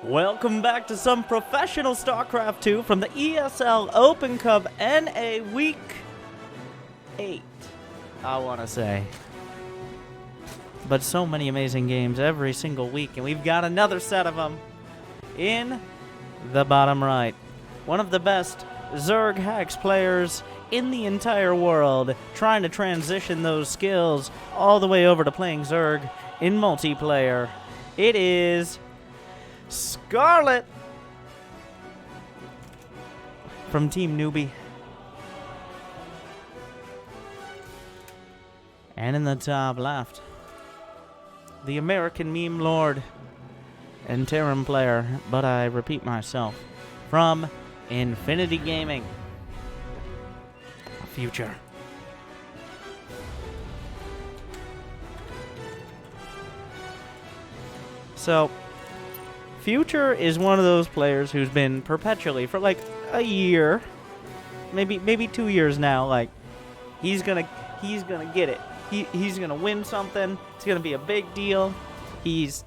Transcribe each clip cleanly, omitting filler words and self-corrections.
Welcome back to some professional StarCraft 2 from the ESL Open Cup NA Week 8, I want to say. But so many amazing games every single week, and we've got another set of them in the bottom right. One of the best Zerg Hex players in the entire world, trying to transition those skills all the way over to playing Zerg in multiplayer. It is Scarlet from Team Newbie. And in the top left, the American meme lord and Terran player, but I repeat myself, from Infinity Gaming Future. So, Future is one of those players who's been perpetually for like a year, maybe 2 years now. Like he's gonna get it. He's gonna win something. It's gonna be a big deal. He's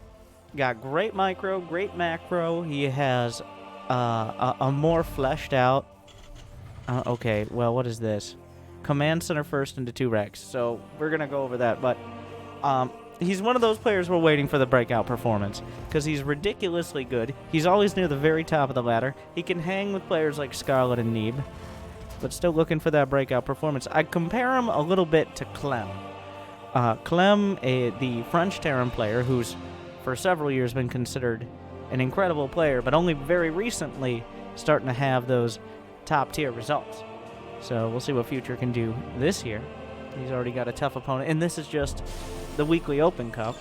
got great micro, great macro. He has a more fleshed out. Okay, well, what is this? Command center first into 2 Rex. So we're gonna go over that, but he's one of those players we're waiting for the breakout performance because he's ridiculously good. He's always near the very top of the ladder. He can hang with players like Scarlet and Neeb, but still looking for that breakout performance. I compare him a little bit to Clem. Clem, the French Terran player, who's for several years been considered an incredible player, but only very recently starting to have those top-tier results. So we'll see what Future can do this year. He's already got a tough opponent, and this is just the weekly Open Cup.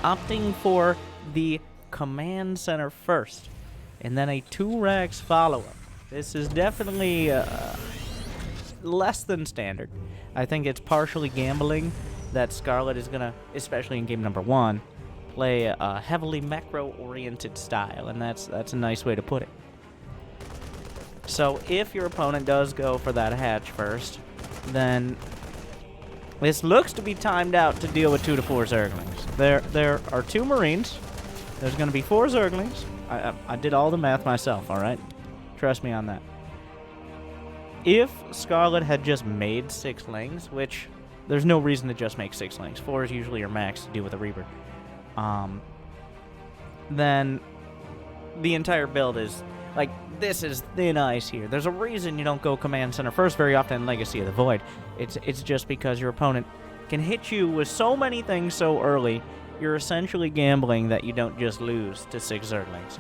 Opting for the Command Center first, and then a 2 Rex follow-up. This is definitely less than standard. I think it's partially gambling that Scarlet is going to, especially in game number 1, play a heavily macro-oriented style, and that's a nice way to put it. So if your opponent does go for that hatch first, then this looks to be timed out to deal with 2 to 4 Zerglings. There are 2 Marines. There's going to be 4 Zerglings. I did all the math myself, all right? Trust me on that. If Scarlet had just made 6 Lings, which there's no reason to just make 6 Lings. 4 is usually your max to deal with a Reaper. Then the entire build is like, this is thin ice here. There's a reason you don't go Command Center first very often in Legacy of the Void. It's just because your opponent can hit you with so many things so early, you're essentially gambling that you don't just lose to 6 Zerglings.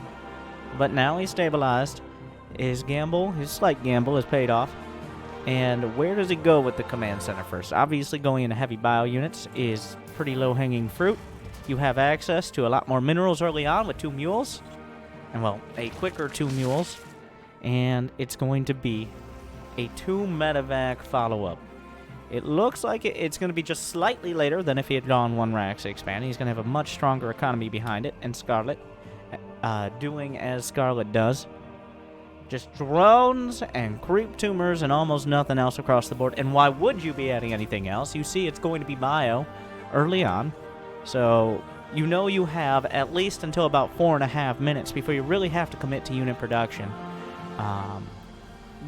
But now he's stabilized. His slight gamble has paid off. And where does he go with the Command Center first? Obviously, going into heavy bio units is pretty low-hanging fruit. You have access to a lot more minerals early on with 2 mules. And, well, a quicker 2 mules. And it's going to be a 2 medevac follow-up. It looks like it's going to be just slightly later than if he had gone 1 Rax expand. He's going to have a much stronger economy behind it. And Scarlet, doing as Scarlet does, just drones and creep tumors and almost nothing else across the board. And why would you be adding anything else? You see it's going to be bio early on. So you know you have at least until about 4.5 minutes before you really have to commit to unit production.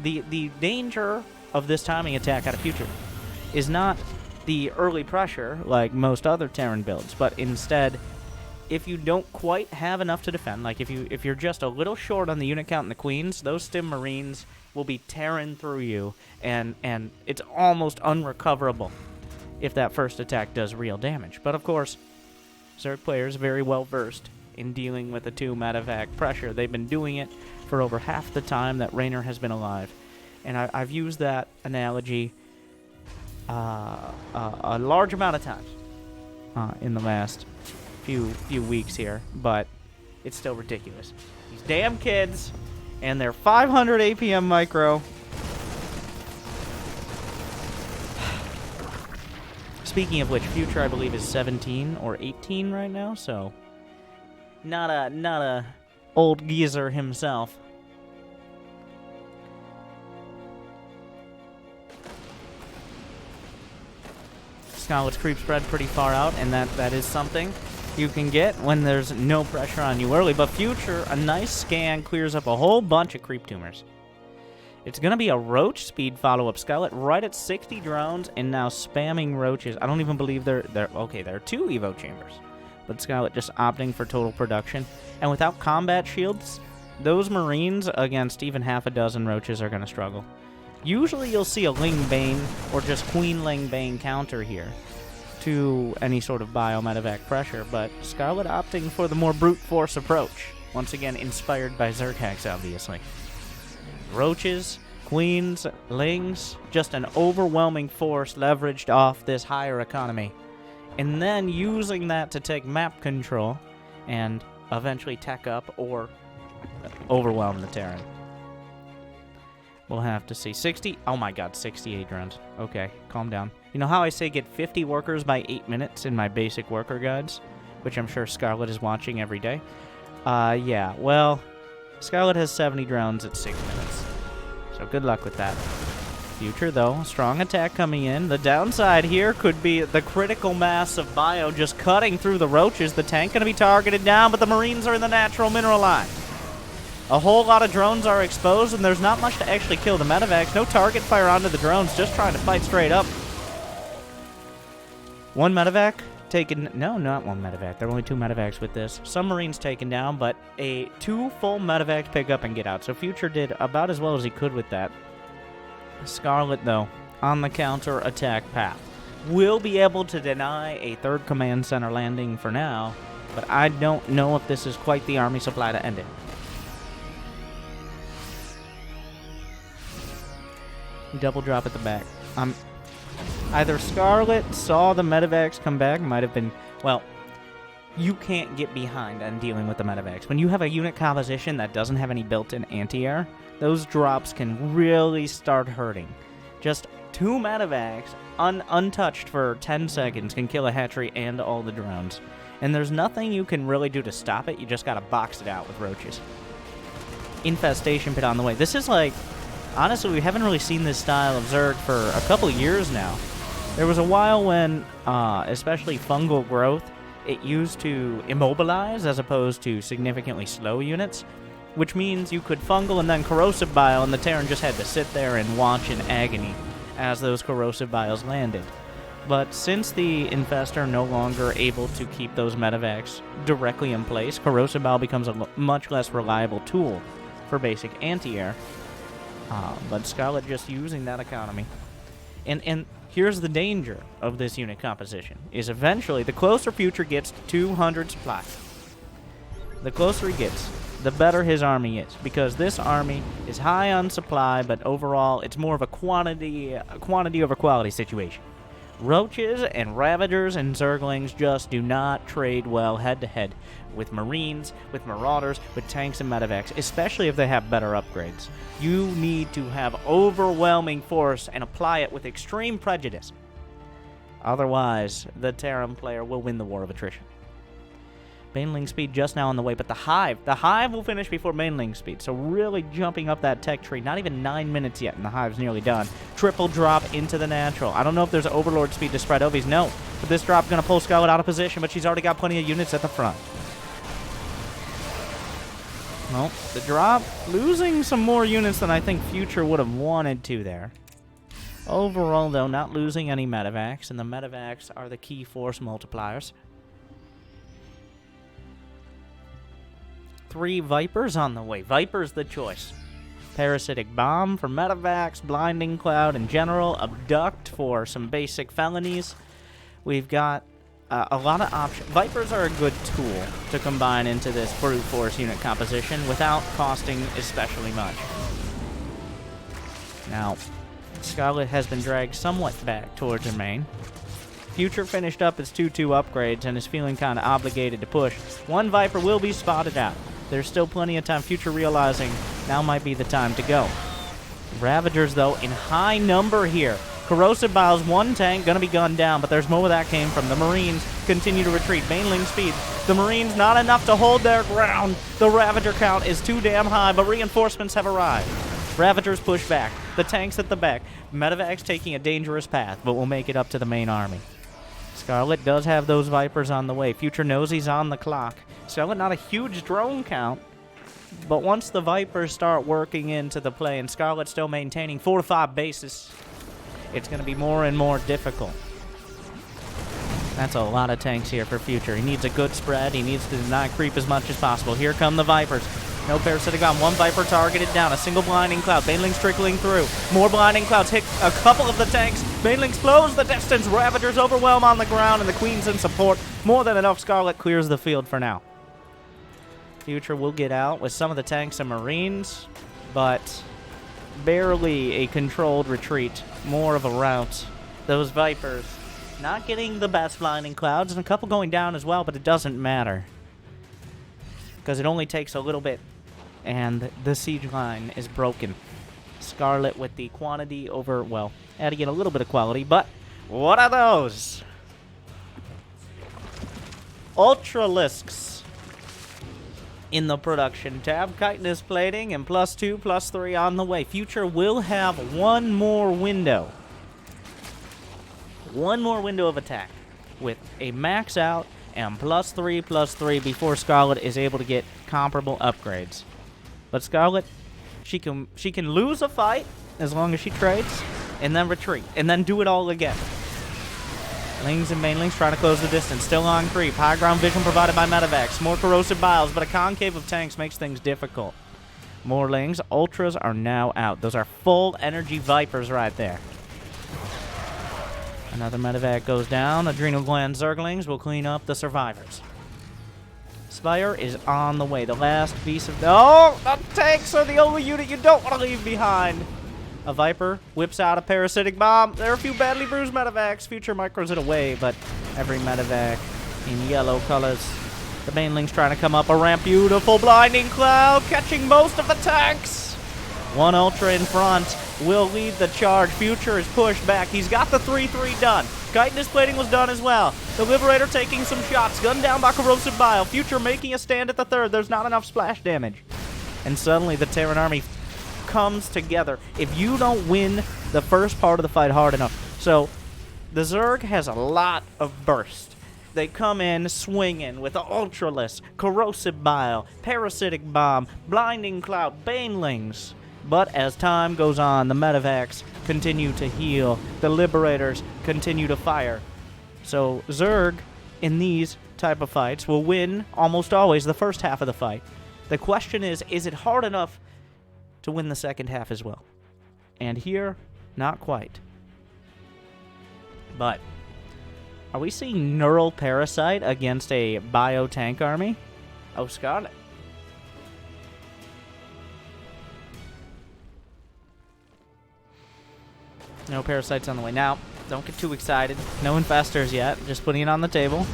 The danger of this timing attack out of Future is not the early pressure like most other Terran builds, but instead, if you don't quite have enough to defend, like if you're just a little short on the unit count in the Queens, those Stim Marines will be tearing through you, and it's almost unrecoverable if that first attack does real damage. But of course, Zerg players are very well versed in dealing with the 2 medevac pressure. They've been doing it for over half the time that Raynor has been alive. And I've used that analogy a large amount of times in the last few weeks here, but it's still ridiculous. These damn kids and their 500 APM micro. Speaking of which, Future I believe is 17 or 18 right now, so not a old geezer himself. Scarlet's creep spread pretty far out, and that is something. you can get when there's no pressure on you early. But Future, a nice scan, clears up a whole bunch of creep tumors. It's going to be a roach speed follow-up. Scarlet right at 60 drones and now spamming roaches. I don't even believe they're okay, there are 2 Evo chambers. But Scarlet just opting for total production. And without combat shields, those Marines against even half a dozen roaches are going to struggle. Usually you'll see a Ling Bane or just Queen Ling Bane counter here to any sort of bio-medevac pressure, but Scarlet opting for the more brute force approach. Once again, inspired by Zerg hacks, obviously. Roaches, Queens, Lings, just an overwhelming force leveraged off this higher economy. And then using that to take map control and eventually tech up or overwhelm the Terran. We'll have to see. 60, oh my god, 68 drones. Okay, calm down. You know how I say get 50 workers by 8 minutes in my basic worker guides? Which I'm sure Scarlet is watching every day. Yeah, well, Scarlet has 70 drones at 6 minutes. So good luck with that. Future, though, strong attack coming in. The downside here could be the critical mass of bio just cutting through the roaches. The tank going to be targeted down, but the Marines are in the natural mineral line. A whole lot of drones are exposed, and there's not much to actually kill the medevacs. No target fire onto the drones, just trying to fight straight up. One medevac taken... No, not one medevac. There are only 2 medevacs with this. Some Marines taken down, but 2 full medevacs pick up and get out. So Future did about as well as he could with that. Scarlet, though, on the counter-attack path. Will be able to deny a 3rd command center landing for now, but I don't know if this is quite the army supply to end it. Double drop at the back. Either Scarlet saw the medevacs come back, might have been... Well, you can't get behind on dealing with the medevacs. When you have a unit composition that doesn't have any built-in anti-air, those drops can really start hurting. Just 2 medevacs, untouched for 10 seconds, can kill a hatchery and all the drones. And there's nothing you can really do to stop it. You just gotta box it out with roaches. Infestation pit on the way. This is like... Honestly, we haven't really seen this style of Zerg for a couple years now. There was a while when, especially fungal growth, it used to immobilize as opposed to significantly slow units, which means you could fungal and then corrosive bile, and the Terran just had to sit there and watch in agony as those corrosive biles landed. But since the Infestor no longer able to keep those medevacs directly in place, corrosive bile becomes a much less reliable tool for basic anti-air. But Scarlet just using that economy. And here's the danger of this unit composition, is eventually, the closer Future gets to 200 supply, the closer he gets, the better his army is. Because this army is high on supply, but overall, it's more of a quantity over quality situation. Roaches and Ravagers and Zerglings just do not trade well head-to-head with Marines, with Marauders, with tanks and medevacs, especially if they have better upgrades. You need to have overwhelming force and apply it with extreme prejudice. Otherwise, the Terran player will win the war of attrition. Baneling speed just now on the way, but the Hive will finish before Baneling speed, so really jumping up that tech tree. Not even 9 minutes yet, and the Hive's nearly done. Triple drop into the natural. I don't know if there's Overlord speed to spread Ovies, no. But this drop going to pull Scarlet out of position, but she's already got plenty of units at the front. Well, the drop, losing some more units than I think Future would have wanted to there. Overall, though, not losing any medevacs, and the medevacs are the key force multipliers. 3 Vipers on the way. Viper's the choice. Parasitic Bomb for medevacs, Blinding Cloud in general, Abduct for some basic felonies. We've got a lot of options. Vipers are a good tool to combine into this brute force unit composition without costing especially much. Now, Scarlet has been dragged somewhat back towards her main. Future finished up its 2-2 upgrades and is feeling kind of obligated to push. 1 Viper will be spotted out. There's still plenty of time. Future realizing now might be the time to go. Ravagers, though, in high number here. Corrosive Bile's 1 tank going to be gunned down, but there's more where that came from. The Marines continue to retreat. Baneling speed. The Marines not enough to hold their ground. The Ravager count is too damn high, but reinforcements have arrived. Ravagers push back. The tanks at the back. Medevacs taking a dangerous path, but will make it up to the main army. Scarlet does have those Vipers on the way. Future knows he's on the clock. Scarlet not a huge drone count, but once the Vipers start working into the play and Scarlet still maintaining 4 to 5 bases, it's going to be more and more difficult. That's a lot of tanks here for Future. He needs a good spread. He needs to deny creep as much as possible. Here come the Vipers. No parasitic bomb. One Viper targeted down. A single blinding cloud. Banelings trickling through. More blinding clouds hit a couple of the tanks. Banelings close the distance. Ravagers overwhelm on the ground, and the Queen's in support. More than enough. Scarlet clears the field for now. Future will get out with some of the tanks and Marines, but barely a controlled retreat. More of a rout. Those Vipers not getting the best blinding clouds, and a couple going down as well, but it doesn't matter, because it only takes a little bit, and the siege line is broken. Scarlet with the quantity over, well, adding in a little bit of quality, but what are those? Ultralisks in the production tab. Chitinous plating and +2, +3 on the way. Future will have one more window. One more window of attack with a max out and +3, +3 before Scarlet is able to get comparable upgrades. But Scarlet, she can lose a fight as long as she trades, and then retreat, and then do it all again. Lings and Banelings trying to close the distance. Still on creep. High ground vision provided by Medivacs. More corrosive biles, but a concave of tanks makes things difficult. More Lings. Ultras are now out. Those are full energy Vipers right there. Another Medivac goes down. Adrenal gland Zerglings will clean up the survivors. Spire is on the way. The last piece of... Oh! The tanks are the only unit you don't want to leave behind. A Viper whips out a parasitic bomb. There are a few badly bruised Medivacs. Future micros it away, but every Medivac in yellow colors. The Banelings trying to come up a ramp. Beautiful blinding cloud catching most of the tanks. One Ultra in front will lead the charge. Future is pushed back. He's got the 3-3 done. Chitinous plating was done as well. The Liberator taking some shots. Gunned down by corrosive bile. Future making a stand at the third. There's not enough splash damage. And suddenly the Terran army comes together. If you don't win the first part of the fight hard enough. So the Zerg has a lot of burst. They come in swinging with the Ultralisks, corrosive bile, parasitic bomb, blinding cloud, Banelings. But as time goes on, the Medivacs continue to heal. The Liberators continue to fire. So Zerg, in these type of fights, will win almost always the first half of the fight. The question is it hard enough to win the second half as well? And here, not quite. But are we seeing Neural Parasite against a Bio-Tank army? Oh, Scarlet. No parasites on the way. Now, don't get too excited. No infestors yet. Just putting it on the table.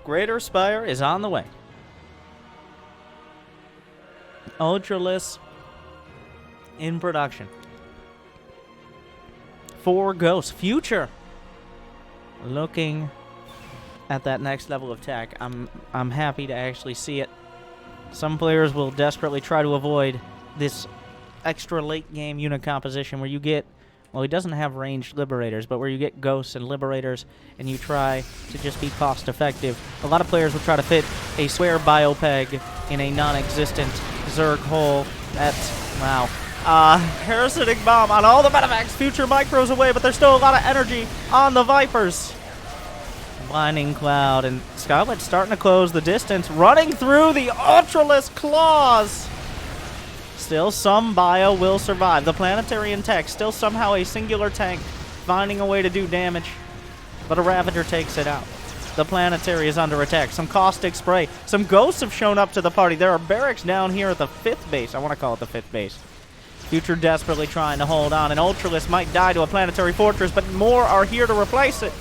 Greater Spire is on the way. Ultralisks in production. 4 Ghosts. Future looking at that next level of tech. I'm happy to actually see it. Some players will desperately try to avoid this extra late game unit composition where you get, well, he doesn't have ranged Liberators, but where you get Ghosts and Liberators and you try to just be cost effective. A lot of players will try to fit a square biopeg in a non-existent Zerg hole. That's, wow. Parasitic bomb on all the Medivacs. Future micros away, but there's still a lot of energy on the Vipers. Blinding cloud, and Scarlet's starting to close the distance, running through the Ultralisk claws. Still, some bio will survive. The Planetary in tech, still somehow a singular tank finding a way to do damage, but a Ravager takes it out. The Planetary is under attack. Some caustic spray. Some Ghosts have shown up to the party. There are barracks down here at the 5th base. I want to call it the 5th base. Future desperately trying to hold on. An Ultralisk might die to a Planetary Fortress, but more are here to replace it.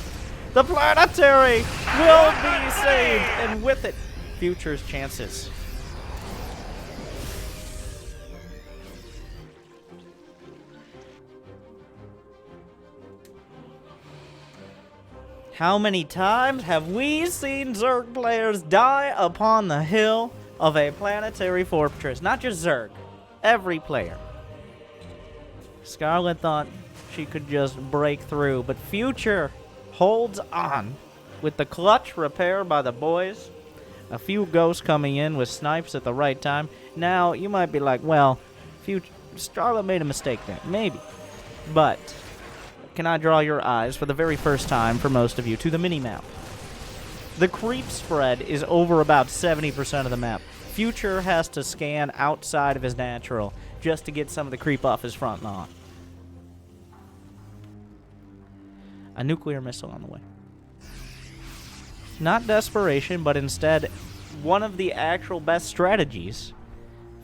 The Planetary will be saved, and with it, Future's chances. How many times have we seen Zerg players die upon the hill of a Planetary Fortress? Not just Zerg, every player. Scarlet thought she could just break through. But Future holds on with the clutch repair by the boys. A few ghosts coming in with snipes at the right time. Now, you might be like, well, Starlet made a mistake there. Maybe. But can I draw your eyes for the very first time for most of you to the mini-map? The creep spread is over about 70% of the map. Future has to scan outside of his natural just to get some of the creep off his front lawn. A nuclear missile on the way. Not desperation, but instead one of the actual best strategies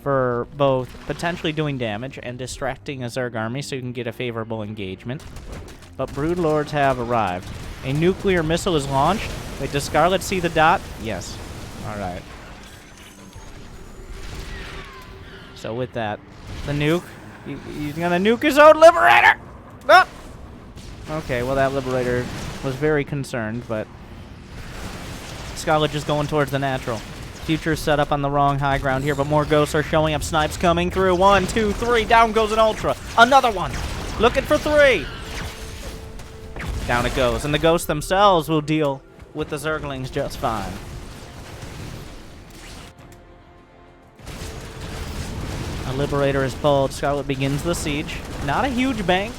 for both potentially doing damage and distracting a Zerg army so you can get a favorable engagement. But Broodlords have arrived. A nuclear missile is launched. Wait, does Scarlet see the dot? Yes. Alright. So with that, the nuke, he's gonna nuke his own Liberator! Ah! Okay, well that Liberator was very concerned, but Scarlet just going towards the natural. Future's set up on the wrong high ground here, but more ghosts are showing up. Snipes coming through. 1, 2, 3. Down goes an Ultra. Another one. Looking for 3. Down it goes. And the ghosts themselves will deal with the Zerglings just fine. A Liberator is pulled. Scarlet begins the siege. Not a huge bank.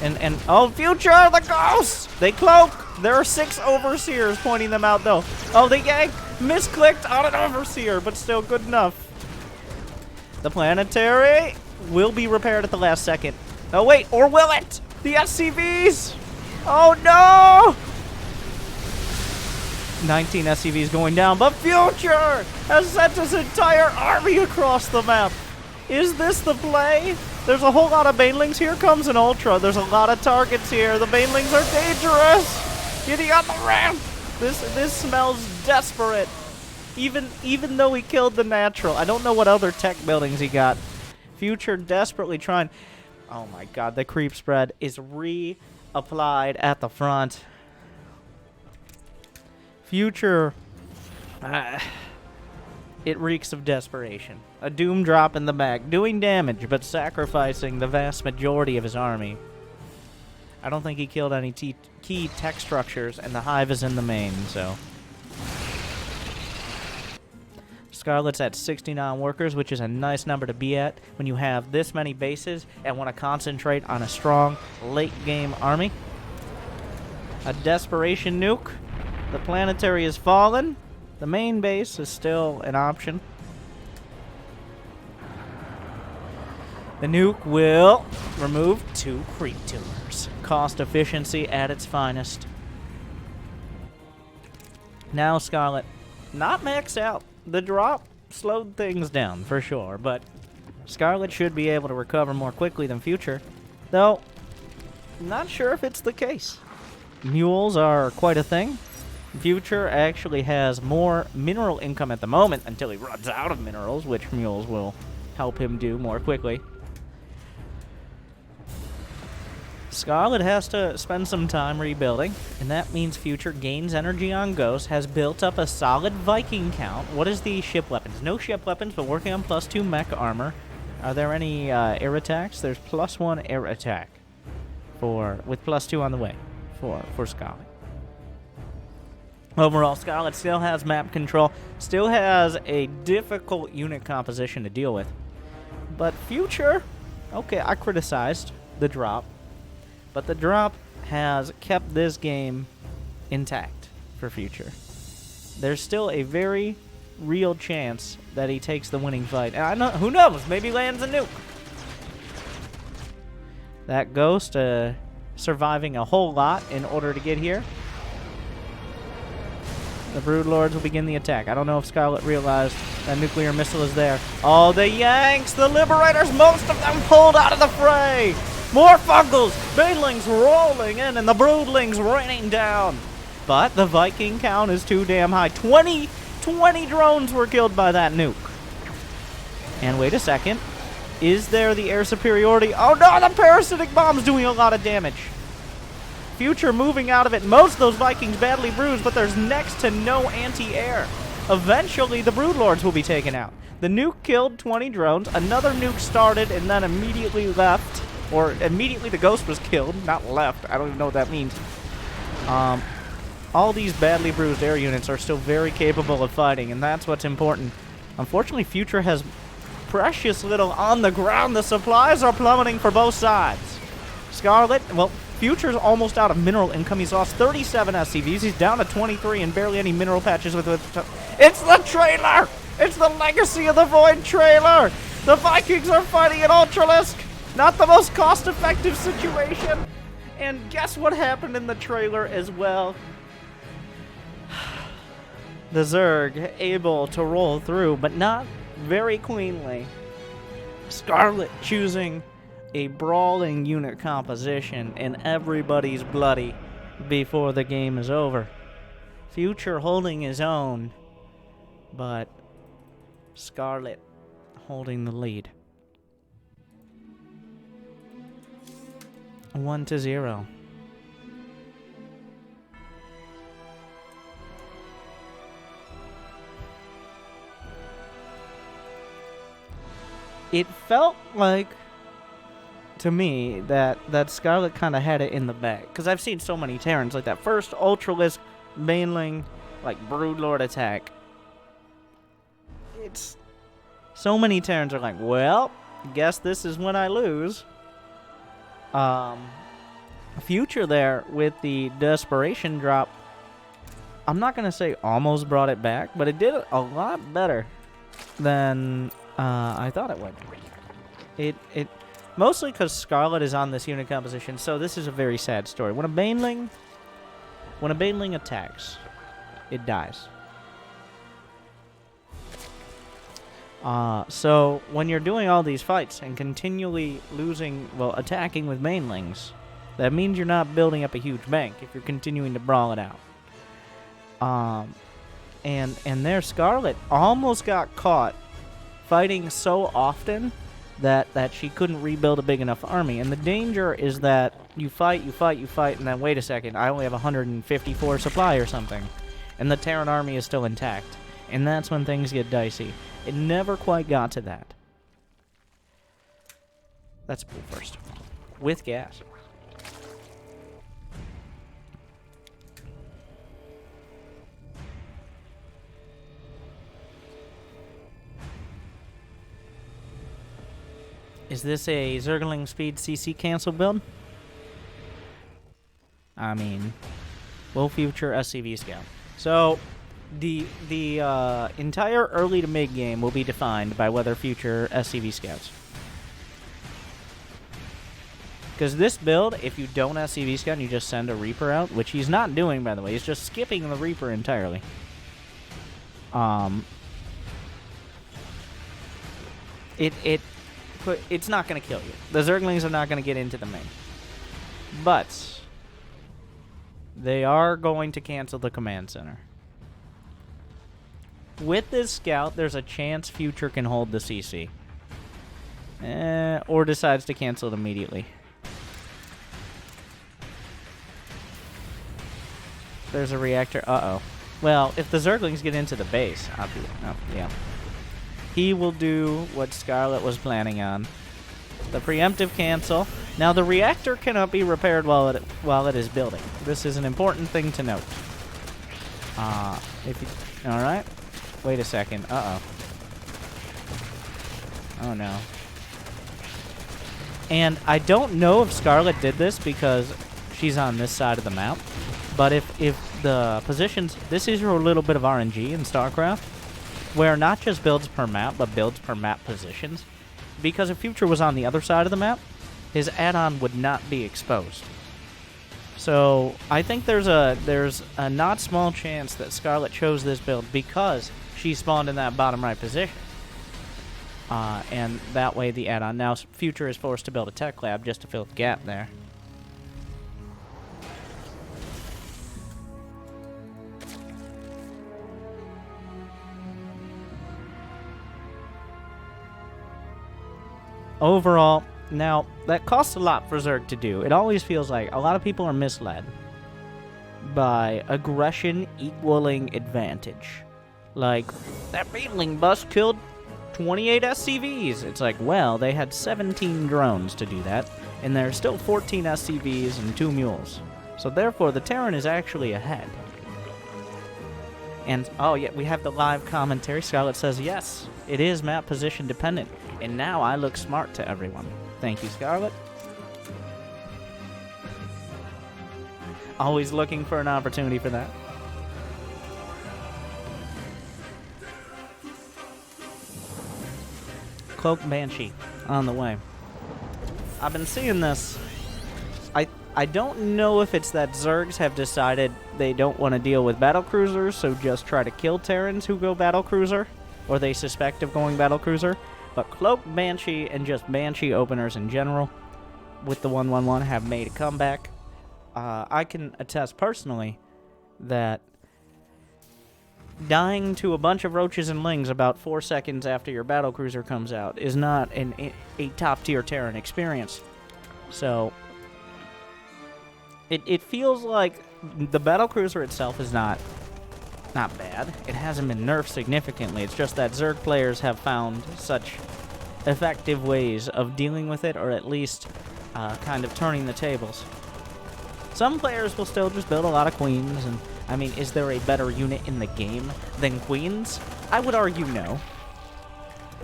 And oh, Future, the ghosts! They cloak! There are 6 Overseers pointing them out, though. Oh, they yank! Misclicked on an Overseer, but still good enough. The Planetary will be repaired at the last second. Oh, wait, or will it? The SCVs! Oh, no! 19 SCVs going down, but Future has sent his entire army across the map. Is this the play? There's a whole lot of Banelings. Here comes an Ultra. There's a lot of targets here. The Banelings are dangerous. Getting on the ramp. This smells desperate. Even though he killed the natural. I don't know what other tech buildings he got. Future desperately trying. Oh my god, the creep spread is reapplied at the front. Future. It reeks of desperation. A doom drop in the back, doing damage, but sacrificing the vast majority of his army. I don't think he killed any key tech structures, and the hive is in the main, so. Scarlet's at 69 workers, which is a nice number to be at when you have this many bases and want to concentrate on a strong late-game army. A desperation nuke. The Planetary is fallen. The main base is still an option. The nuke will remove 2 creep tumors. Cost efficiency at its finest. Now Scarlet, not maxed out. The drop slowed things down for sure, but Scarlet should be able to recover more quickly than Future. Though, not sure if it's the case. Mules are quite a thing. Future actually has more mineral income at the moment until he runs out of minerals, which mules will help him do more quickly. Scarlet has to spend some time rebuilding, and that means Future gains energy on Ghost, has built up a solid Viking count. What is the ship weapons? No ship weapons, but working on +2 mech armor. Are there any air attacks? There's +1 air attack with +2 on the way for Scarlet. Overall, Scarlet still has map control, still has a difficult unit composition to deal with. But Future, okay, I criticized the drop, but the drop has kept this game intact for Future. There's still a very real chance that he takes the winning fight. And I know, who knows, maybe lands a nuke. That Ghost surviving a whole lot in order to get here. The Broodlords will begin the attack. I don't know if Scarlet realized that nuclear missile is there. Oh, the Yanks! The Liberators, most of them pulled out of the fray! More Fungals! Banelings rolling in, and the Broodlings raining down. But the Viking count is too damn high. 20 drones were killed by that nuke. And wait a second. Is there the air superiority? Oh no, the parasitic bomb's doing a lot of damage. Future moving out of it. Most of those Vikings badly bruised, but there's next to no anti-air. Eventually, the Broodlords will be taken out. The nuke killed 20 drones. Another nuke started and then immediately left. Or immediately the ghost was killed, not left. I don't even know what that means. All these badly bruised air units are still very capable of fighting, and that's what's important. Unfortunately, Future has precious little on the ground. The supplies are plummeting for both sides. Scarlet, well, Future's almost out of mineral income. He's lost 37 SCVs. He's down to 23 and barely any mineral patches with It's the trailer! It's the Legacy of the Void trailer! The Vikings are fighting at Ultralisk! Not the most cost-effective situation! And guess what happened in the trailer as well? The Zerg able to roll through, but not very cleanly. Scarlet choosing a brawling unit composition, and everybody's bloody before the game is over. Future holding his own, but Scarlet holding the lead. 1-0. It felt like, to me, that Scarlet kind of had it in the bag. Because I've seen so many Terrans, like that first Ultralisk, Baneling, like, Broodlord attack. It's... So many Terrans are like, well, guess this is when I lose. Future there with the Desperation drop, I'm not going to say almost brought it back, but it did it a lot better than I thought it would. It mostly because Scarlet is on this unit composition, so this is a very sad story. When a Baneling attacks, it dies. So when you're doing all these fights and continually losing, well, attacking with Banelings, that means you're not building up a huge bank if you're continuing to brawl it out. And there Scarlet almost got caught fighting so often that she couldn't rebuild a big enough army. And the danger is that you fight, and then wait a second, I only have 154 supply or something. And the Terran army is still intact. And that's when things get dicey. It never quite got to that. That's pool first. With gas. Is this a Zergling Speed CC cancel build? I mean, will Future SCV Scout. So, the entire early to mid game will be defined by whether Future SCV Scouts. Because this build, if you don't SCV Scout and you just send a Reaper out, which he's not doing, by the way, he's just skipping the Reaper entirely. It's not going to kill you. The Zerglings are not going to get into the main. But they are going to cancel the command center. With this scout, there's a chance Future can hold the CC. Or decides to cancel it immediately. There's a reactor. Uh-oh. Well, if the Zerglings get into the base, yeah. He will do what Scarlet was planning on. The preemptive cancel. Now, the reactor cannot be repaired while it is building. This is an important thing to note. Alright. Wait a second. Uh-oh. Oh, no. And I don't know if Scarlet did this because she's on this side of the map. But if the positions... This is your little bit of RNG in StarCraft, where not just builds per map, but builds per map positions. Because if Future was on the other side of the map, his add-on would not be exposed. So I think there's a not small chance that Scarlet chose this build because she spawned in that bottom right position. And that way the add-on. Now Future is forced to build a tech lab just to fill the gap there. Overall, now, that costs a lot for Zerg to do. It always feels like a lot of people are misled by aggression equaling advantage. Like, that Beetling bus killed 28 SCVs. It's like, well, they had 17 drones to do that. And there's still 14 SCVs and 2 mules. So therefore, the Terran is actually ahead. And, oh yeah, we have the live commentary. Scarlet says, yes, it is map position dependent. And now I look smart to everyone. Thank you, Scarlet. Always looking for an opportunity for that. Cloak Banshee on the way. I've been seeing this. I don't know if it's that Zergs have decided they don't want to deal with battlecruisers, so just try to kill Terrans who go battlecruiser, or they suspect of going battlecruiser. But Cloak Banshee and just Banshee openers in general with the 111 have made a comeback. I can attest personally that dying to a bunch of roaches and lings about 4 seconds after your battlecruiser comes out is not a top-tier Terran experience. So it feels like the battlecruiser itself is not bad. It hasn't been nerfed significantly. It's just that Zerg players have found such effective ways of dealing with it, or at least kind of turning the tables. Some players will still just build a lot of queens, and I mean, is there a better unit in the game than queens? I would argue no.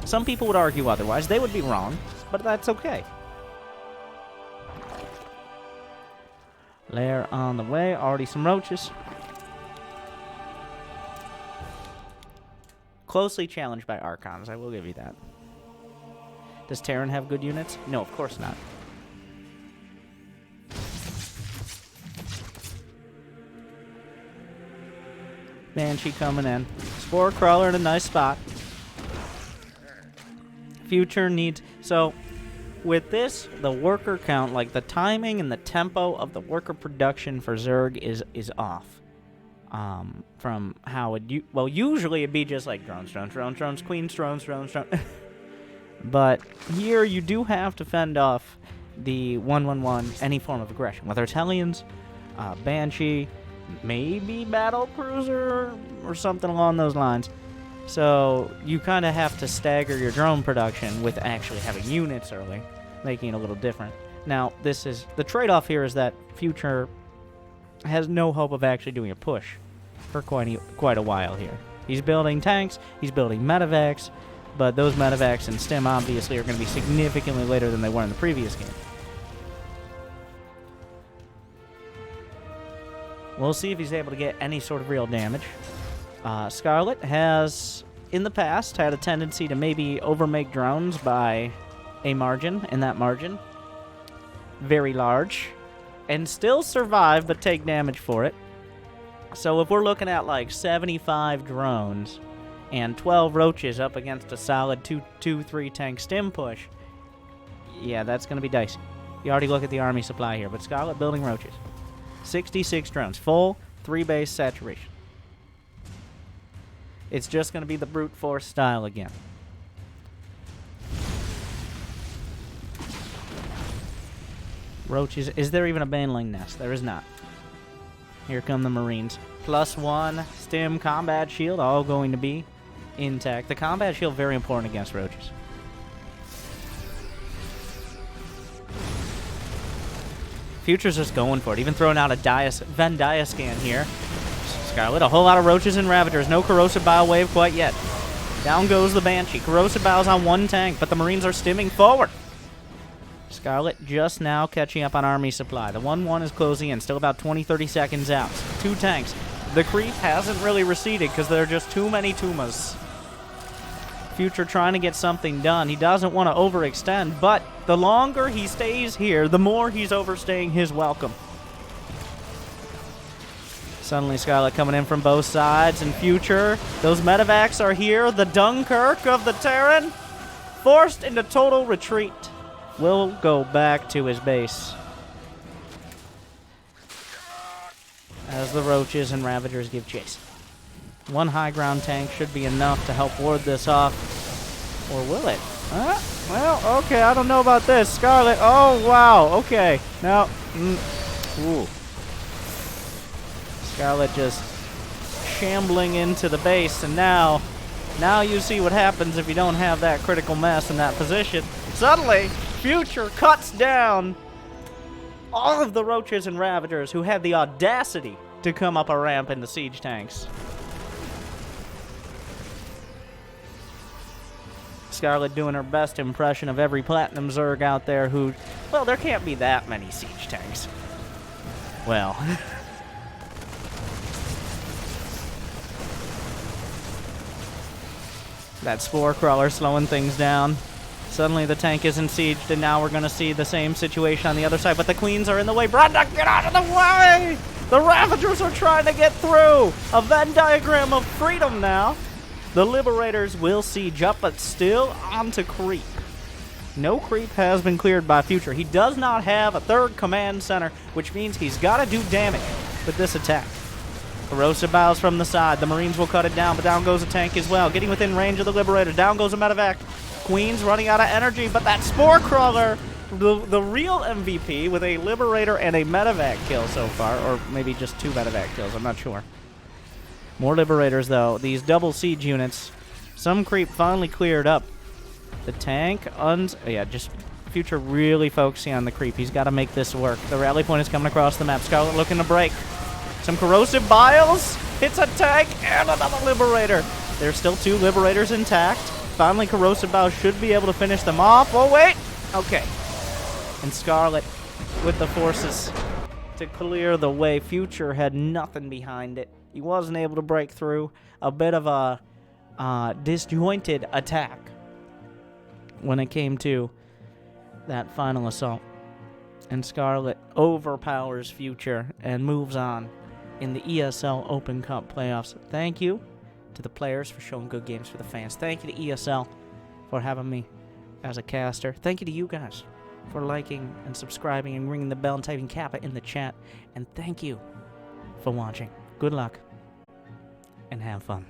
Some people would argue otherwise. They would be wrong, but that's okay. Lair on the way. Already some roaches. Closely challenged by Archons, I will give you that. Does Terran have good units? No, of course not. Banshee coming in. Spore Crawler in a nice spot. Future needs... So, with this, the worker count, like the timing and the tempo of the worker production for Zerg is off. From how it... Well, usually it'd be just like drones, queens, drones. But here you do have to fend off the 111, any form of aggression. Whether it's Hellions, Banshee... maybe battlecruiser or something along those lines. So you kind of have to stagger your drone production with actually having units early, making it a little different. Now, this is the trade-off here is that Future has no hope of actually doing a push for quite a while here. He's building tanks, he's building medevacs, but those medevacs and stim obviously are going to be significantly later than they were in the previous game. We'll see if he's able to get any sort of real damage. Scarlet has, in the past, had a tendency to maybe overmake drones by a margin, and that margin very large, and still survive but take damage for it. So if we're looking at like 75 drones and 12 roaches up against a solid 2-3 tank stim push, yeah, that's going to be dicey. You already look at the army supply here, but Scarlet building roaches. 66 drones, full 3 base saturation. It's just going to be the brute force style again. Roaches, is there even a baneling nest? There is not. Here come the Marines. +1 stim combat shield, all going to be intact. The combat shield very important against roaches. Future's just going for it, even throwing out a Venn Diascan here. Scarlet, a whole lot of roaches and Ravagers. No corrosive bile wave quite yet. Down goes the Banshee. Corrosive bile's on one tank, but the Marines are stimming forward. Scarlet just now catching up on army supply. The 1-1 is closing in, still about 20-30 seconds out. 2 tanks. The creep hasn't really receded because there are just too many Tumas. Future trying to get something done. He doesn't want to overextend, but the longer he stays here, the more he's overstaying his welcome. Suddenly Scarlet coming in from both sides, and Future, those medevacs are here. The Dunkirk of the Terran, forced into total retreat, will go back to his base. As the Roaches and Ravagers give chase. 1 high ground tank should be enough to help ward this off. Or will it? Well, okay, I don't know about this. Scarlet, oh, wow, okay. Now, ooh. Scarlet just shambling into the base, and now you see what happens if you don't have that critical mass in that position. Suddenly, Future cuts down all of the Roaches and Ravagers who had the audacity to come up a ramp in the siege tanks. Scarlet doing her best impression of every Platinum Zerg out there who... Well, there can't be that many siege tanks. Well... That Spore Crawler slowing things down. Suddenly the tank isn't sieged, and now we're going to see the same situation on the other side, but the Queens are in the way. Brunda, get out of the way! The Ravagers are trying to get through! A Venn diagram of freedom now. The Liberators will siege up, but still onto creep. No creep has been cleared by Future. He does not have a third command center, which means he's got to do damage with this attack. Corrosive Bows from the side. The Marines will cut it down, but down goes a tank as well. Getting within range of the Liberator. Down goes a medevac. Queen's running out of energy, but that Spore Crawler, the real MVP, with a Liberator and a medevac kill so far, or maybe just 2 medevac kills, I'm not sure. More Liberators, though. These double siege units. Some creep finally cleared up. The tank, just Future really focusing on the creep. He's got to make this work. The rally point is coming across the map. Scarlet looking to break. Some Corrosive Biles. Hits a tank and another Liberator. There's still 2 Liberators intact. Finally, Corrosive Bow should be able to finish them off. Oh, wait. Okay. And Scarlet with the forces to clear the way. Future had nothing behind it. He wasn't able to break through. A bit of a disjointed attack when it came to that final assault. And Scarlet overpowers Future and moves on in the ESL Open Cup playoffs. Thank you to the players for showing good games for the fans. Thank you to ESL for having me as a caster. Thank you to you guys for liking and subscribing and ringing the bell and typing Kappa in the chat. And thank you for watching. Good luck and have fun.